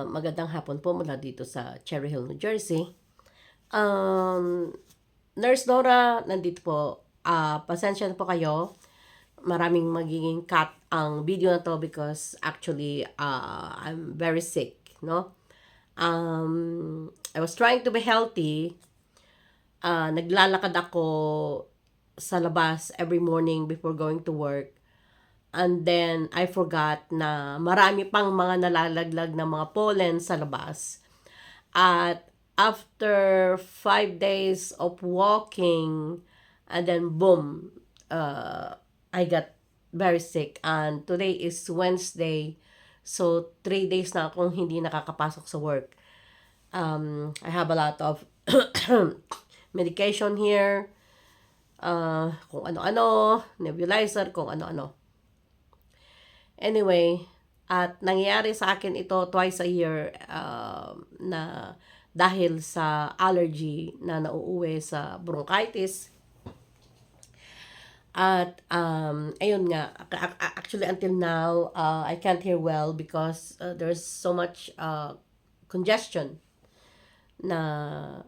Magandang hapon po mula dito sa Cherry Hill, New Jersey. Um, Nurse Nora, nandito po. Pasensya na po kayo. Maraming magiging cut ang video na to because actually I'm very sick, no? I was trying to be healthy. Naglalakad ako sa labas every morning before going to work. And then, I forgot na marami pang mga nalalaglag na mga pollen sa labas. At after 5 days of walking, and then boom, I got very sick. And today is Wednesday, so 3 days na akong hindi nakakapasok sa work. I have a lot of medication here, kung ano-ano, nebulizer, kung ano-ano. Anyway, at nangyayari sa akin ito twice a year na dahil sa allergy na nauuwi sa bronchitis. At ayun nga, actually until now, I can't hear well because there's so much congestion na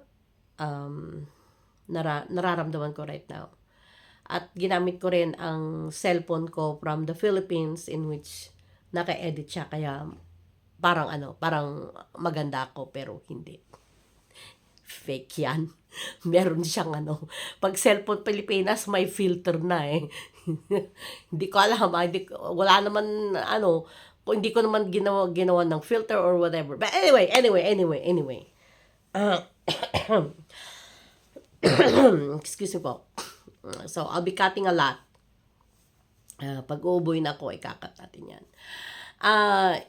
nararamdaman ko right now. At ginamit ko rin ang cellphone ko from the Philippines in which naka-edit siya. Kaya parang maganda ako pero hindi. Fake yan. Meron siyang pag cellphone Pilipinas may filter na eh. Hindi ko alam. Wala naman kung hindi ko naman ginawa ng filter or whatever. But anyway. Excuse me po. So, I'll be cutting a lot. Pag uuboy na ako, ikakat natin yan.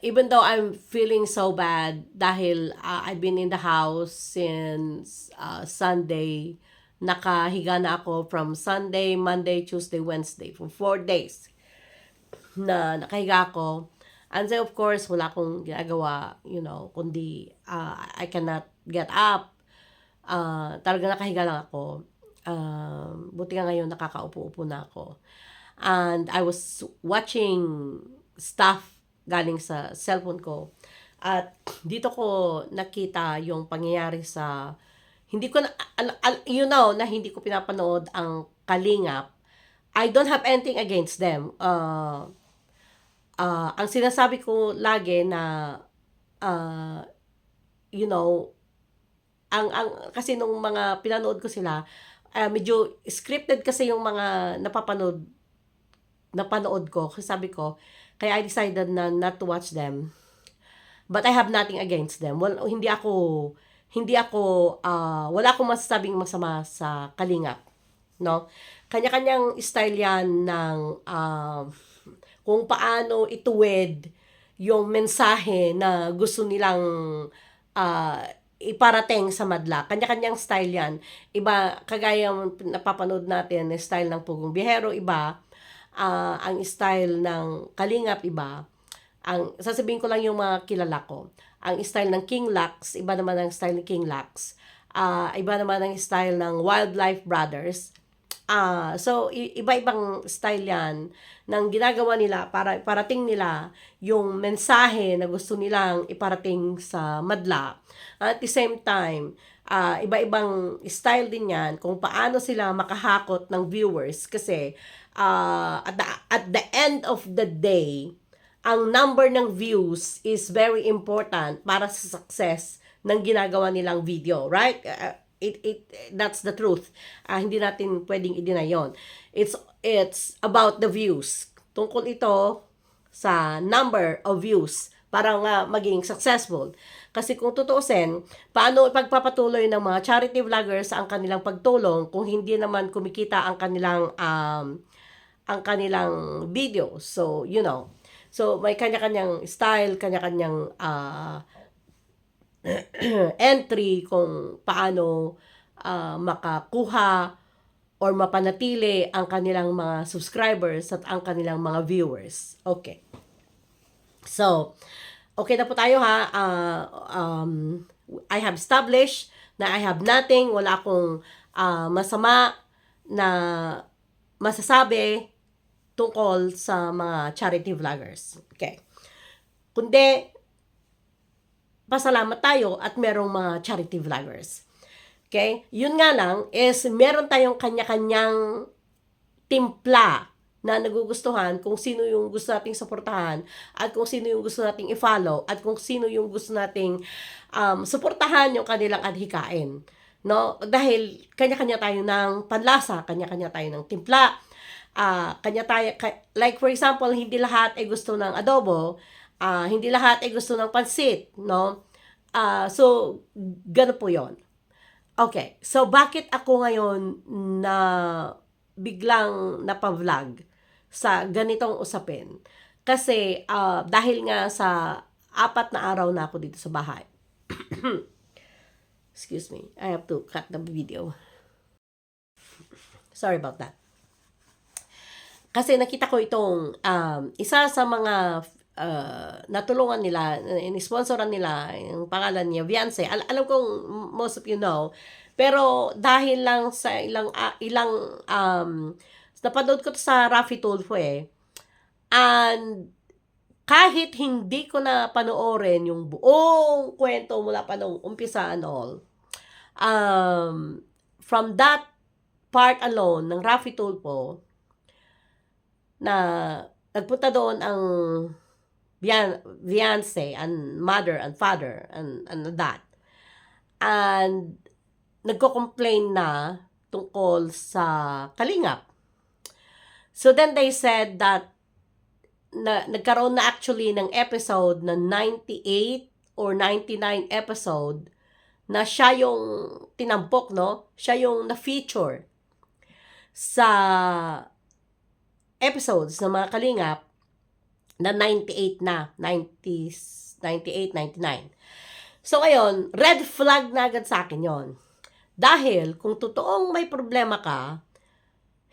Even though I'm feeling so bad dahil I've been in the house since Sunday. Nakahiga na ako from Sunday, Monday, Tuesday, Wednesday for 4 days na nakahiga ako. And so, of course, wala akong ginagawa, kundi I cannot get up. Talaga nakahiga lang ako. Buti nga ngayon nakakaupo-upo na ako. And I was watching stuff galing sa cellphone ko. At dito ko nakita yung pangyayari sa hindi ko na na hindi ko pinapanood ang Kalingap. I don't have anything against them. Ang sinasabi ko lagi na ang kasi nung mga pinanood ko sila, medyo scripted kasi yung mga napanood ko. Kasi sabi ko, kaya I decided na not to watch them. But I have nothing against them. Well, wala akong masasabing masama sa Kalingap. No? Kanya-kanyang style yan ng kung paano ituwid yung mensahe na gusto nilang iparating sa madla. Kanya-kanyang style yan. Iba, kagaya napapanood natin, style ng Pugong Biyahero, iba. Ang style ng Kalingap, iba. Sasabihin ko lang yung mga kilala ko. Ang style ng King Lux, iba naman ang style ng King Lux. Iba naman ang style ng Wildlife Brothers. So, iba-ibang style yan ng ginagawa nila para iparating nila yung mensahe na gusto nilang iparating sa madla. At the same time, iba-ibang style din yan kung paano sila makahakot ng viewers kasi at the end of the day, ang number ng views is very important para sa success ng ginagawa nilang video, right? That's the truth. Hindi natin pwedeng i-deny yon. It's about the views. Tungkol ito sa number of views para nga maging successful. Kasi kung tutuusin, paano ipagpapatuloy ng mga charity vloggers ang kanilang pagtulong kung hindi naman kumikita ang kanilang video. So, So, may kanya-kanyang style, kanya-kanyang entry kung paano makakuha or mapanatili ang kanilang mga subscribers at ang kanilang mga viewers. Okay. So, okay na po tayo ha. I have established na I have nothing, wala akong masama na masasabi tungkol sa mga charity vloggers. Okay. Kundi, pasalamat tayo at merong mga charity vloggers. Okay? Yun nga lang is meron tayong kanya-kanyang timpla na nagugustuhan kung sino yung gusto nating suportahan at kung sino yung gusto nating i-follow at kung sino yung gusto nating suportahan yung kanilang adhikain. No? Dahil kanya-kanya tayo ng panlasa, kanya-kanya tayo ng timpla, like for example, hindi lahat ay gusto ng adobo, hindi lahat ay gusto ng pansit, no? So, gano'n po yon. Okay, so bakit ako ngayon na biglang napavlog sa ganitong usapin? Kasi dahil nga sa 4 na araw na ako dito sa bahay. Excuse me, I have to cut the video. Sorry about that. Kasi nakita ko itong isa sa mga natulungan nila, in-sponsoran nila, yung pangalan niya, Viance. Alam kong most of you know, pero dahil lang sa ilang napanood ko to sa Raffy Tulfo and kahit hindi ko na panoorin yung buong kwento mula pa nung umpisa and all, from that part alone ng Raffy Tulfo, na nagpunta doon ang Viance and mother and father and that. And nagko-complain na tungkol sa Kalingap. So then they said that nagkaroon na actually ng episode na 98 or 99 episode na siya yung tinampok, no? Siya yung na-feature sa episodes ng mga Kalingap na 98 na, 90s, 98, 99. So ngayon, red flag na agad sa akin yon. Dahil kung totoong may problema ka,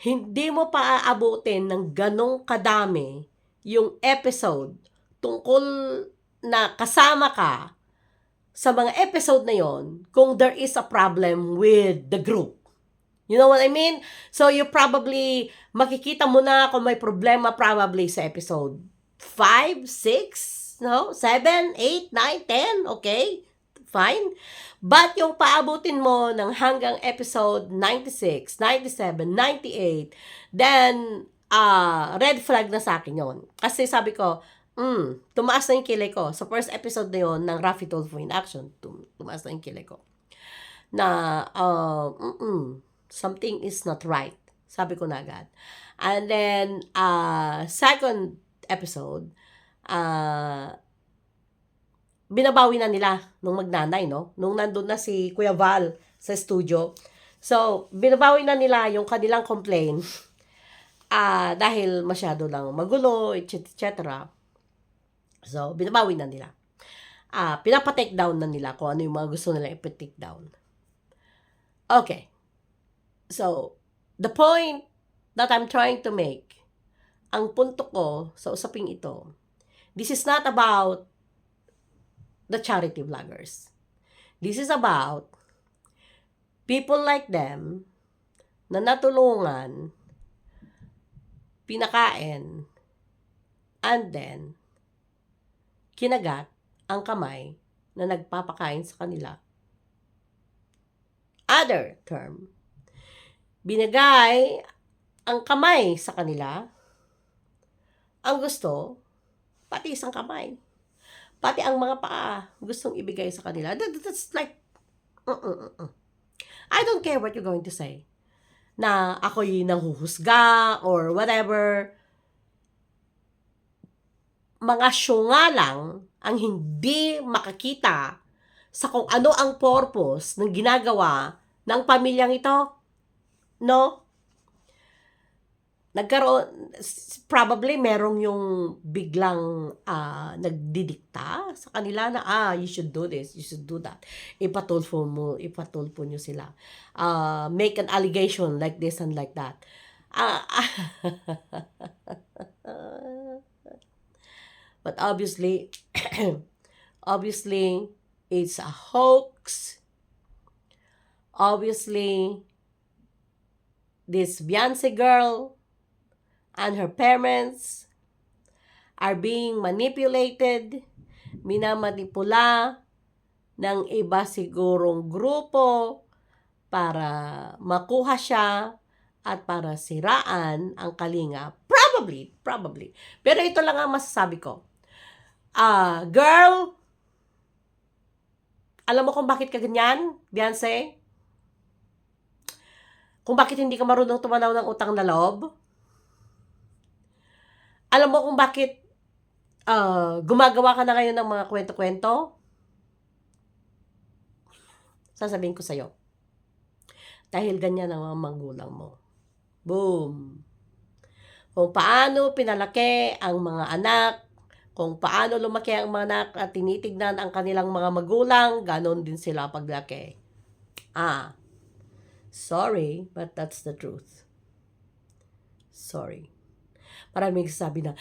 hindi mo pa aabutin ng ganong kadami yung episode tungkol na kasama ka sa mga episode na yon kung there is a problem with the group. You know what I mean? So you probably, makikita mo na kung may problema probably sa episode 5, 6, no? 7, 8, 9, 10, okay? Fine. But yung paabutin mo ng hanggang episode 96, 97, 98, then red flag na sa akin yon. Kasi sabi ko, tumaas na yung kilay ko. Sa first episode na yon ng Raffy Tulfo in Action, tumaas na yung kilay ko. Na, something is not right. Sabi ko na agad. And then, second episode, binabawi na nila nung magnanay, no? Nung nandun na si Kuya Val sa studio. So, binabawi na nila yung kanilang complaint dahil masyado lang magulo, etc. So, binabawi na nila. Pinapa-take down na nila kung ano yung mga gusto nila i-take down. Okay. So, the point that I'm trying to make, ang punto ko sa usaping ito, this is not about the charity vloggers. This is about people like them na natulungan, pinakain, and then kinagat ang kamay na nagpapakain sa kanila. Other term, binigay ang kamay sa kanila, ang gusto, pati isang kamay. Pati ang mga paa, gustong ibigay sa kanila. That's like, I don't care what you're going to say. Na ako'y nanghuhusga or whatever. Mga syunga lang ang hindi makakita sa kung ano ang purpose ng ginagawa ng pamilyang ito. No? Nagkaroon, probably merong yung biglang nagdidikta sa kanila na you should do this, you should do that. Ipatulfo nyo sila. Make an allegation like this and like that. But obviously, it's a hoax. Obviously, this Beyonce girl and her parents are being manipulated minamanipula ng iba sigurong grupo para makuha siya at para siraan ang Kalingap. Probably. Pero ito lang ang masasabi ko. Girl, alam mo kung bakit ka ganyan, Beyonce? Kung bakit hindi ka marunong tumanaw ng utang na loob? Alam mo kung bakit gumagawa ka na ngayon ng mga kwento-kwento? Sasabihin ko sa'yo. Dahil ganyan ang mga magulang mo. Boom! Kung paano pinalaki ang mga anak, kung paano lumaki ang mga anak at tinitignan ang kanilang mga magulang, ganon din sila paglaki. Sorry, but that's the truth. Sorry. Maraming sabi na,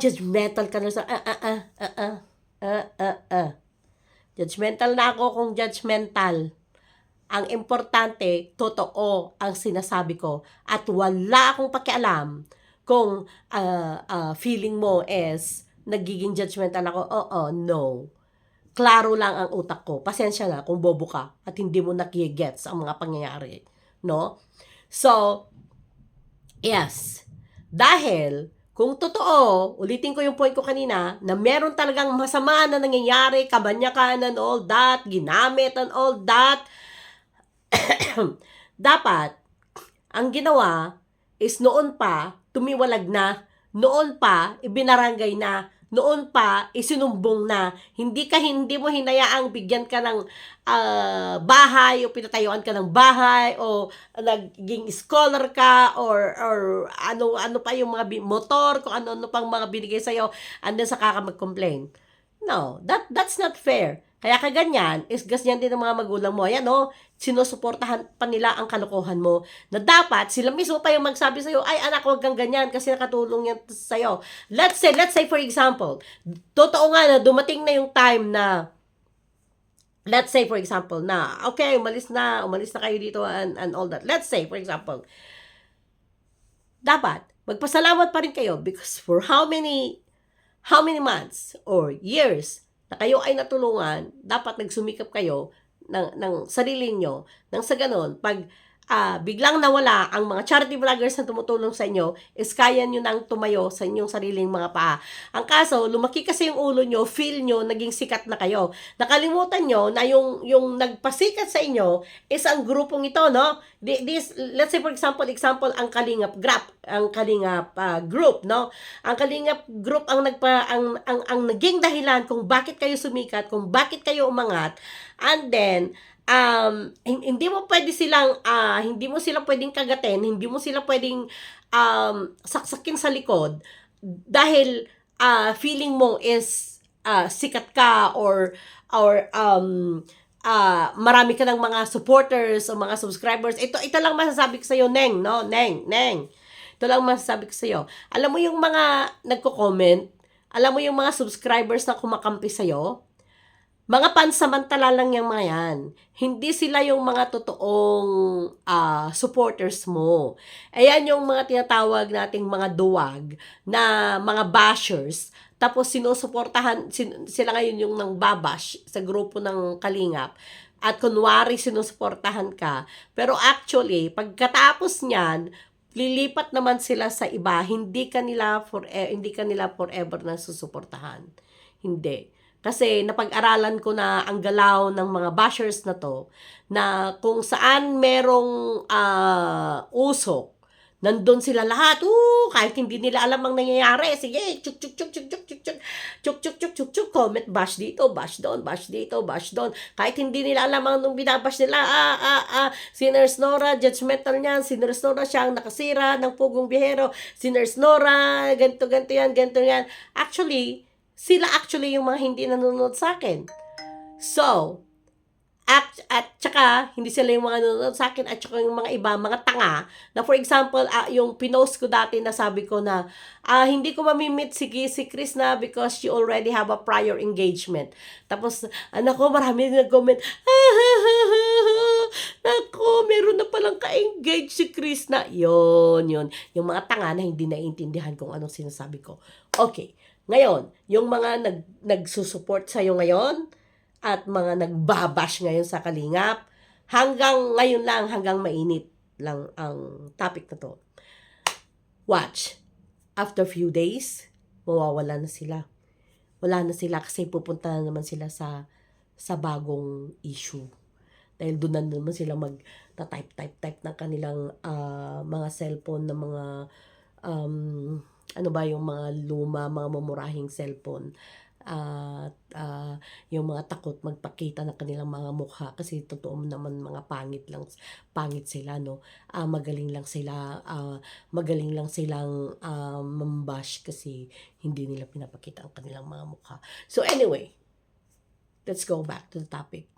judgmental ka na sa, Judgmental na ako kung judgmental. Ang importante, totoo ang sinasabi ko. At wala akong pakialam kung feeling mo is nagiging judgmental ako. No. Klaro lang ang utak ko. Pasensya na kung bobo ka at hindi mo nakigets ang mga pangyayari. No? So, yes. Dahil, kung totoo, ulitin ko yung point ko kanina, na meron talagang masama na nangyayari, kabanyakan and all that, ginamit and all that, dapat, ang ginawa is noon pa, tumiwalag na, noon pa, ibinarangay na, noon pa, isinumbong na, hindi mo hinayaang bigyan ka ng bahay, o pinatayuan ka ng bahay, o naging scholar ka, or ano pa yung mga motor, kung ano pang mga binigay sa'yo, andun sa kaka mag-complain. No, that's not fair. Kaya kaganyan, is ganyan din ng mga magulang mo. Ayan, sinusuportahan pa nila ang kalokohan mo. Na dapat, sila mismo pa yung magsabi sa'yo, ay anak, huwag kang ganyan kasi nakatulong yan sa'yo. Let's say for example, totoo nga na dumating na yung time na, let's say for example na, okay, umalis na kayo dito and all that. Let's say for example, dapat, magpasalamat pa rin kayo because for how many months or years na kayo ay natulungan, dapat nagsumikap kayo ng sarili nyo. Nang sa ganun, pag biglang nawala ang mga charity vloggers na tumutulong sa inyo, is kaya nyo nang tumayo sa inyong sariling mga paa. Ang kaso, lumaki kasi yung ulo nyo, feel nyo, naging sikat na kayo. Nakalimutan nyo na yung nagpasikat sa inyo is ang grupong ito, no? Let's say for example, ang Kalingap group, no? Ang Kalingap group ang naging dahilan kung bakit kayo sumikat, kung bakit kayo umangat, and then hindi mo sila pwedeng kagatin, hindi mo sila pwedeng saksakin sa likod dahil feeling mo is sikat ka or marami ka ng mga supporters o mga subscribers. Ito lang masasabi ko sa iyo, Neng, no? Neng. Ito lang masasabi ko sa iyo. Alam mo yung mga nagko-comment, alam mo yung mga subscribers na kumakampi sa iyo, mga pansamantala lang yung mga yan. Hindi sila yung mga totoong supporters mo. Ayan yung mga tinatawag nating mga duwag na mga bashers. Tapos sinusuportahan, sila ngayon yung nang babash sa grupo ng Kalingap. At kunwari sinusuportahan ka. Pero actually, pagkatapos niyan, lilipat naman sila sa iba. Hindi ka nila forever na susuportahan. Hindi. Kasi napag-aralan ko na ang galaw ng mga bashers na to, na kung saan merong usok, nandun sila lahat, kahit hindi nila alam ang nangyayari, sige, chuk, comment, bash dito, bash doon, kahit hindi nila alam ang binabash nila, si Nurse Nora, judgmental niyan, si Nurse Nora siya ang nakasira ng Pugong Biyahero, si Nurse Nora, ganito yan. Sila actually yung mga hindi nanonood sa akin. So, at saka, hindi sila yung mga nanonood sa akin, at saka yung mga iba, mga tanga, na for example, yung pinost ko dati na sabi ko na, hindi ko mamimit si Chris na because she already have a prior engagement. Tapos, marami nag-comment, meron na palang ka-engage si Chris na. Yun. Yung mga tanga na hindi naiintindihan kung anong sinasabi ko. Okay. Ngayon, yung mga nagsusupport sa'yo ngayon at mga nagbabash ngayon sa Kalingap, hanggang ngayon lang, hanggang mainit lang ang topic na to. Watch. After few days, mawawala na sila. Wala na sila kasi pupunta na naman sila sa bagong issue. Dahil doon na naman sila type ng kanilang mga cellphone na mga ano ba yung mga luma, mga mamurahing cellphone. At yung mga takot magpakita ng kanilang mga mukha kasi totoo naman mga pangit sila, no. Magaling lang silang mambash kasi hindi nila pinapakita ang kanilang mga mukha. So anyway, let's go back to the topic.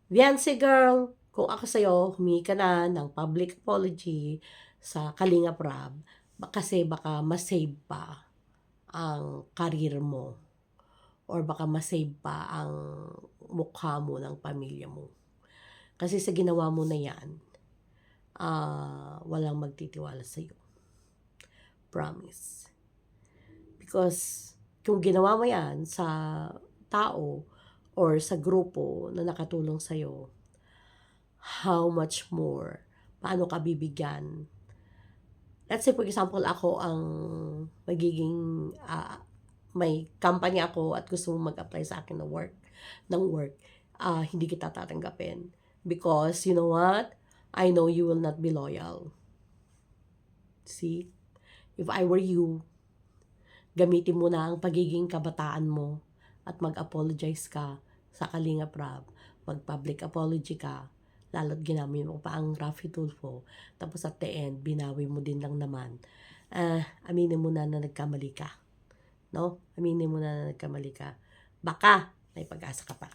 Viancy girl, kung ako sa'yo, humingi ka na ng public apology sa Kalingap Rab, kasi baka masave pa ang karir mo or baka masave pa ang mukha mo ng pamilya mo. Kasi sa ginawa mo na yan, walang magtitiwala sa'yo. Promise. Because kung ginawa mo yan sa tao or sa grupo na nakatulong sa'yo, how much more? Paano ka bibigyan? Let's say, for example, ako ang magiging may company ako at gusto mong mag-apply sa akin ng work, hindi kita tatanggapin. Because, you know what? I know you will not be loyal. See? If I were you, gamitin mo na ang pagiging kabataan mo at mag-apologize ka sa Kalingap Rab. Mag-public apology ka. Lalo't ginamit mo pa ang Raffy Tulfo. Tapos at the end, binawi mo din lang naman. Aminin mo na nagkamali ka. No? Aminin mo na nagkamali ka. Baka may pag-asa ka pa.